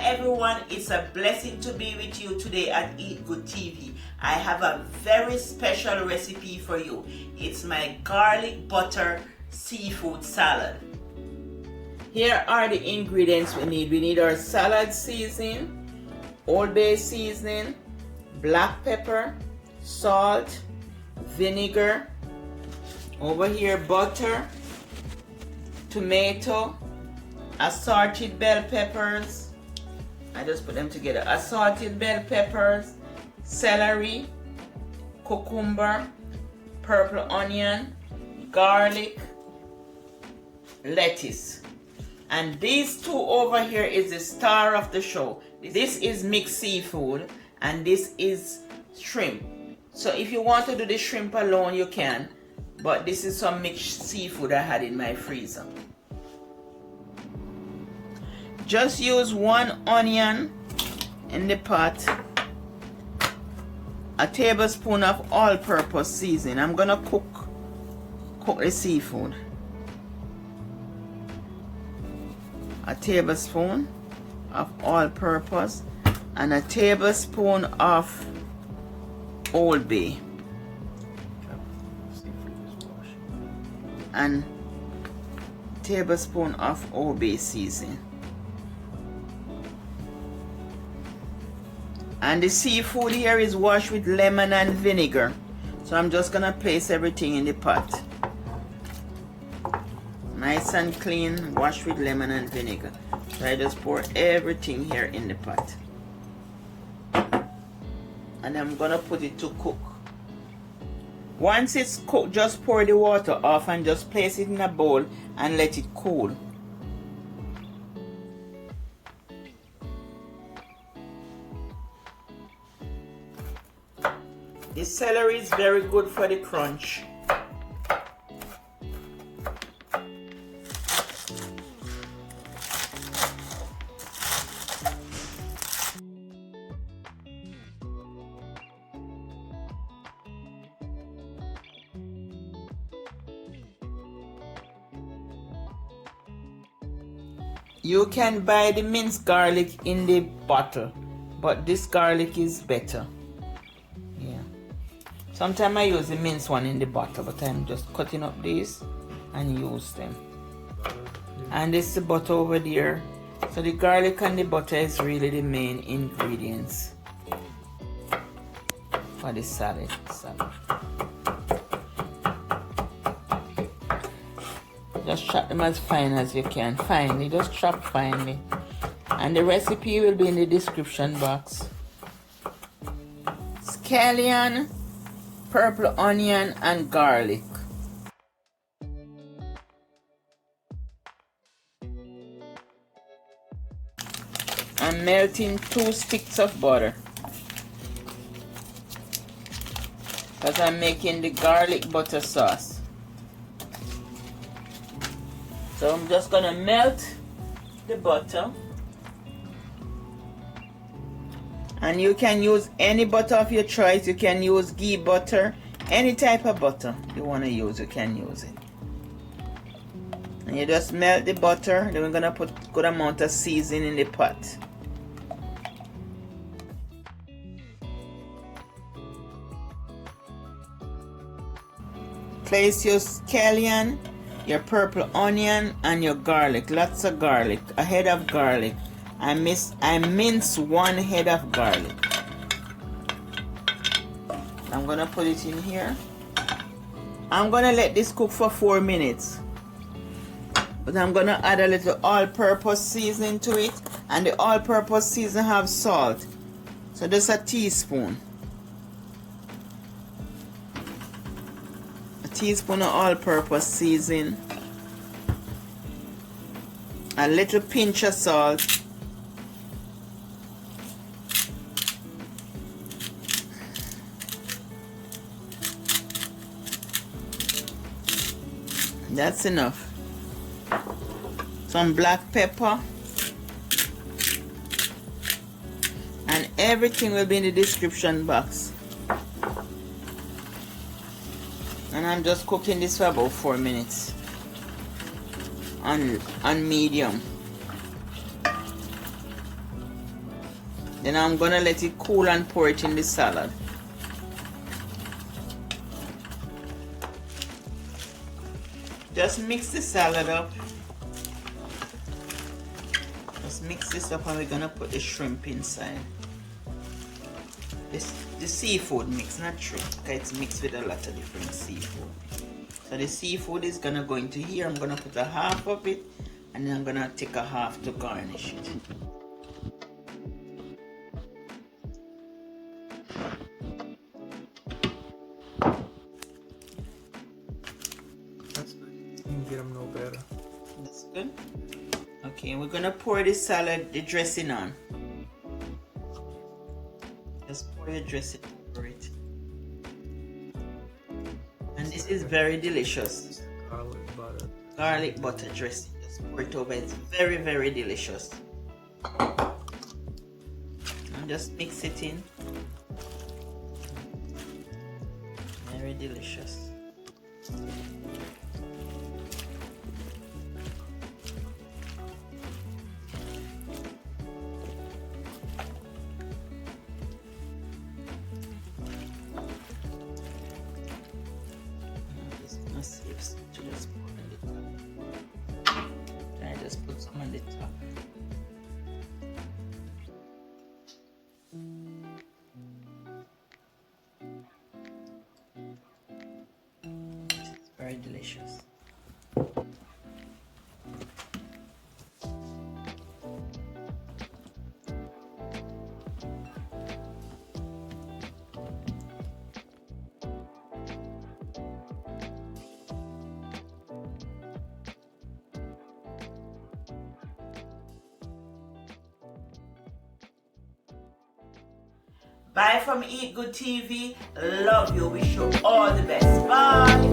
everyone, it's a blessing to be with you today at Eat Good TV. I have a very special recipe for you. It's my garlic butter seafood salad. Here are the ingredients we need. We need our salad seasoning, Old Bay seasoning, black pepper, salt, vinegar, over here butter, tomato, assorted bell peppers. I just put them together. Assorted bell peppers, celery, cucumber, purple onion, garlic, lettuce. And these two over here is the star of the show. This is mixed seafood and this is shrimp. So if you want to do the shrimp alone, you can. But this is some mixed seafood I had in my freezer. Just use 1 onion in the pot, a tablespoon of all-purpose seasoning. I'm gonna cook the seafood. A tablespoon of all-purpose and a tablespoon of Old Bay. And tablespoon of Old Bay seasoning. And the seafood here is washed with lemon and vinegar. So I'm just gonna place everything in the pot. Nice and clean, washed with lemon and vinegar. So I just pour everything here in the pot. And I'm gonna put it to cook. Once it's cooked, just pour the water off and just place it in a bowl and let it cool. The celery is very good for the crunch. You can buy the minced garlic in the bottle, but this garlic is better. Yeah. Sometimes I use the minced one in the bottle, but I'm just cutting up these and use them. And this is the butter over there. So the garlic and the butter is really the main ingredients for the salad. Just chop them as fine as you can. Finely, just chop finely. And the recipe will be in the description box. Scallion, purple onion, and garlic. I'm melting 2 sticks of butter, because I'm making the garlic butter sauce. So I'm just gonna melt the butter. And you can use any butter of your choice. You can use ghee butter, any type of butter you want to use, you can use it. And you just melt the butter. Then we're gonna put good amount of seasoning in the pot. Place your scallion, your purple onion, and your garlic. Lots of garlic, a head of garlic. I mince 1 head of garlic. I'm gonna put it in here. I'm gonna let this cook for 4 minutes. But I'm gonna add a little all-purpose seasoning to it, and the all-purpose seasoning have salt. So just a teaspoon. Teaspoon of all-purpose seasoning, a little pinch of salt, that's enough, some black pepper, and everything will be in the description box. And I'm just cooking this for about 4 minutes on medium. Then I'm gonna let it cool and pour it in the salad. Just mix the salad up. Just mix this up and we're gonna put the shrimp inside. The seafood mix, not shrimp, because it's mixed with a lot of different seafood. So the seafood is gonna go into here. I'm gonna put a half of it and then I'm gonna take a half to garnish it. That's good. You can get them no better. That's good. Okay, we're gonna pour the salad, the dressing on. Just pour your dressing over it. And this is very delicious. Garlic butter. Garlic butter dressing. Just pour it over. It's very, very delicious. And just mix it in. Very delicious. To just put on the top. And I just put some on the top. It's very delicious. Bye from Eat Good TV. Love you. Wish you all the best. Bye.